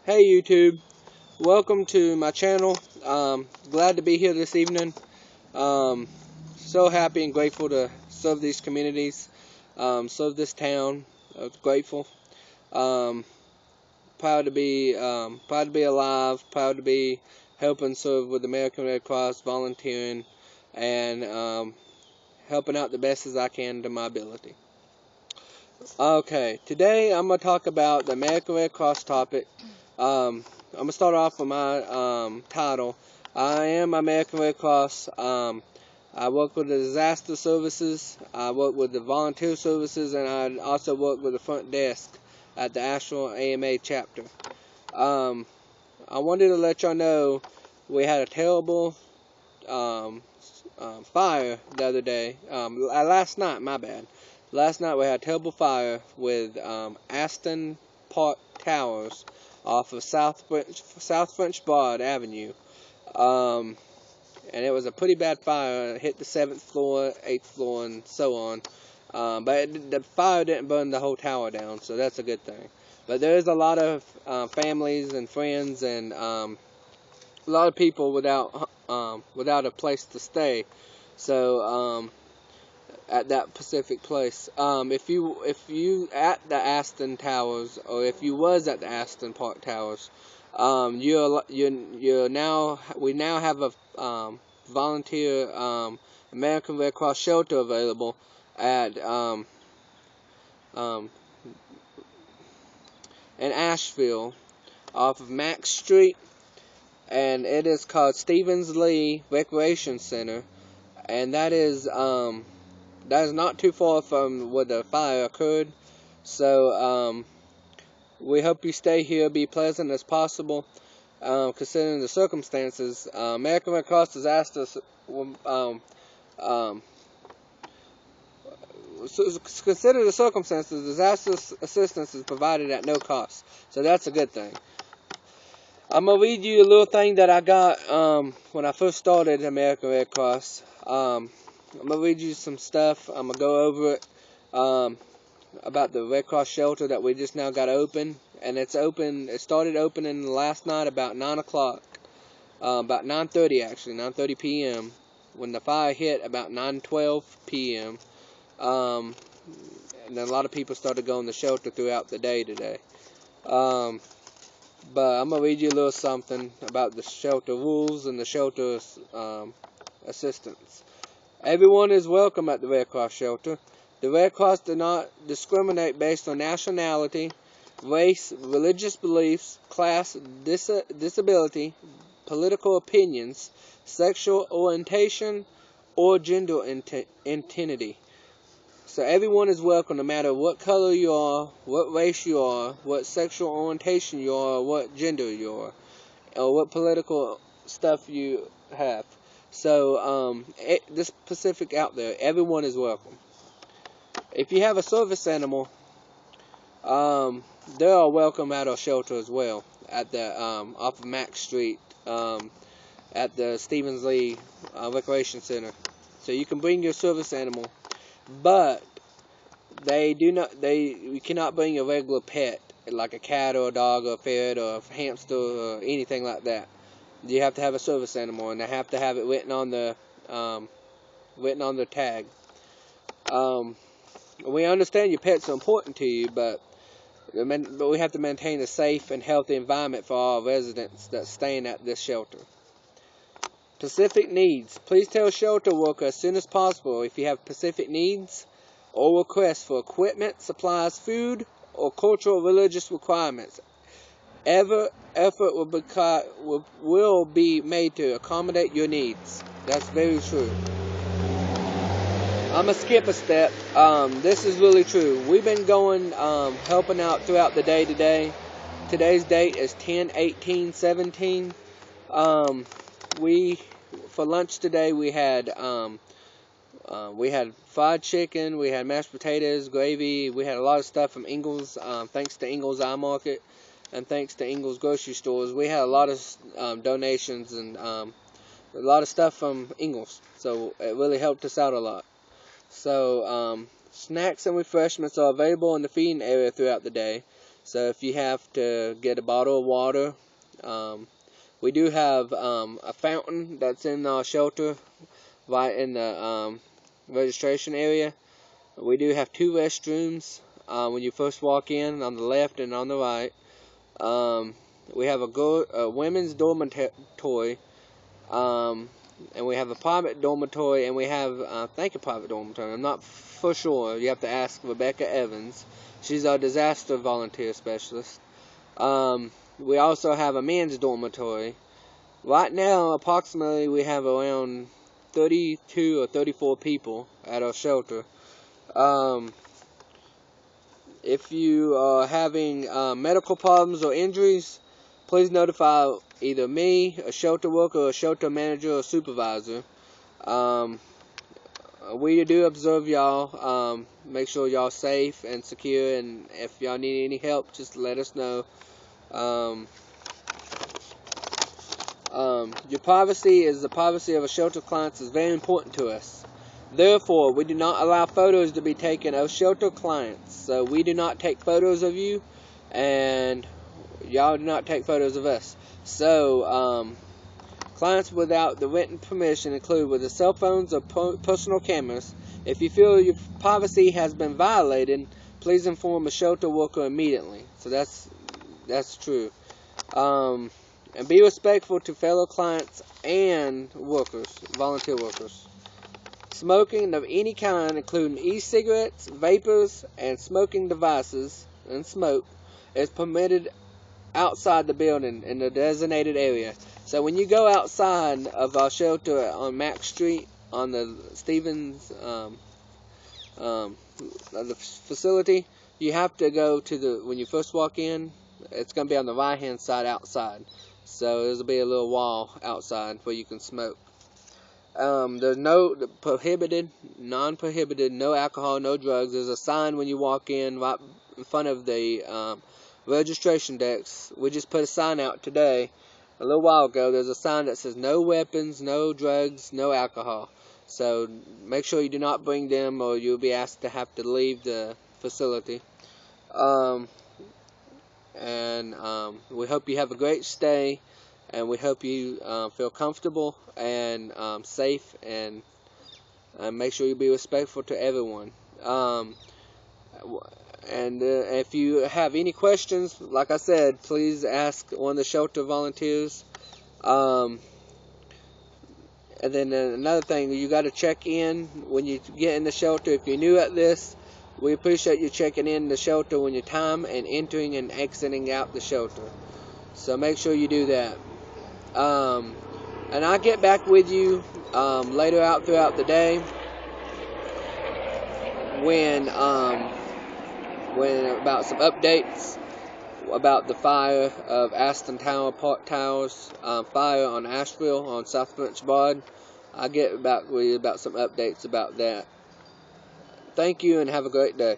Hey YouTube, welcome to my channel. Glad to be here this evening. So happy and grateful to serve these communities, serve this town. Grateful. Um, proud to be alive. Proud to be helping serve with the American Red Cross, volunteering, and helping out the best as I can to my ability. Okay, today I'm gonna talk about the American Red Cross topic. I'm gonna start off with my title. I am American Red Cross. I work with the disaster services. I work with the volunteer services, and I also work with the front desk at the Asheville AMA chapter. I wanted to let y'all know we had a terrible fire the other day. Last night, my bad. Last night we had a terrible fire with Aston Park Towers off of South French Broad Avenue. And it was a pretty bad fire. It hit the 7th floor, 8th floor, and so on. But the fire didn't burn the whole tower down, so that's a good thing. But there is a lot of families and friends and a lot of people without a place to stay. So at that specific place, if you at the Aston Towers, or if you was at the Aston Park Towers, we now have a volunteer American Red Cross shelter available at in Asheville off of Max Street, and it is called Stevens Lee Recreation Center, and that is not too far from where the fire occurred. So we hope you stay here, be pleasant as possible, considering the circumstances. American Red Cross has asked us, consider the circumstances, disaster assistance is provided at no cost. So that's a good thing. I'm going to read you a little thing that I got when I first started American Red Cross. I'm going to read you some stuff. I'm going to go over it about the Red Cross shelter that we just now got open. And it's open. It started opening last night about 9 o'clock. About 9:30 actually, 9:30 p.m. when the fire hit about 9:12 p.m. And then a lot of people started going to shelter throughout the day today. But I'm going to read you a little something about the shelter rules and the shelter assistance. Everyone is welcome at the Red Cross shelter. The Red Cross do not discriminate based on nationality, race, religious beliefs, class, disability, political opinions, sexual orientation, or gender identity. So everyone is welcome, no matter what color you are, what race you are, what sexual orientation you are, what gender you are, or what political stuff you have. So this Pacific out there, everyone is welcome. If you have a service animal, they are welcome at our shelter as well, at the off of Max Street, at the Stevens Lee Recreation Center. So you can bring your service animal, but you cannot bring a regular pet like a cat or a dog or a ferret or a hamster or anything like that. You have to have a service animal, and they have to have it written on the tag. We understand your pets are important to you, but we have to maintain a safe and healthy environment for all residents that's staying at this shelter. Specific needs. Please tell shelter worker as soon as possible if you have specific needs or requests for equipment, supplies, food, or cultural religious requirements. Every effort will be made to accommodate your needs. That's very true. I'm going to skip a step. This is really true. We've been going, helping out throughout the day today. Today's date is 10/18/17. For lunch today, we had fried chicken, we had mashed potatoes, gravy, we had a lot of stuff from Ingles, thanks to Ingles Eye Market, and thanks to Ingles Grocery Stores. We had a lot of donations and a lot of stuff from Ingles, so it really helped us out a lot. So snacks and refreshments are available in the feeding area throughout the day. So if you have to get a bottle of water, we do have a fountain that's in our shelter, right in the registration area. We do have 2 restrooms when you first walk in, on the left and on the right. We have a women's dormitory, and we have a private dormitory, and we have, I think, a private dormitory. I'm not for sure. You have to ask Rebecca Evans. She's our disaster volunteer specialist. We also have a men's dormitory. Right now, approximately, we have around 32 or 34 people at our shelter. If you are having medical problems or injuries, please notify either me, a shelter worker, a shelter manager, or supervisor. We do observe y'all. Make sure y'all safe and secure, and if y'all need any help, just let us know. Your privacy is the privacy of a shelter clients is very important to us. Therefore, we do not allow photos to be taken of shelter clients. So we do not take photos of you, and y'all do not take photos of us. So, clients without the written permission include with the cell phones or personal cameras. If you feel your privacy has been violated, please inform a shelter worker immediately. So that's true. And be respectful to fellow clients and workers, volunteer workers. Smoking of any kind, including e-cigarettes, vapors, and smoking devices, and smoke, is permitted outside the building in the designated area. So when you go outside of our shelter on Mack Street, on the Stevens the facility, you have to go to when you first walk in, it's going to be on the right hand side outside. So there'll be a little wall outside where you can smoke. There's no prohibited, non-prohibited, no alcohol, no drugs. There's a sign when you walk in right in front of the registration decks. We just put a sign out today, a little while ago. There's a sign that says no weapons, no drugs, no alcohol. So make sure you do not bring them, or you'll be asked to have to leave the facility. We hope you have a great stay, and we hope you feel comfortable and safe, and make sure you be respectful to everyone. If you have any questions, like I said, please ask one of the shelter volunteers. And then another thing, you got to check in when you get in the shelter. If you're new at this, we appreciate you checking in the shelter when your time and entering and exiting out the shelter. So make sure you do that. And I'll get back with you later out throughout the day when about some updates about the fire of Aston Tower Park Towers, fire on Asheville on South French Broad. I'll get back with you about some updates about that. Thank you and have a great day.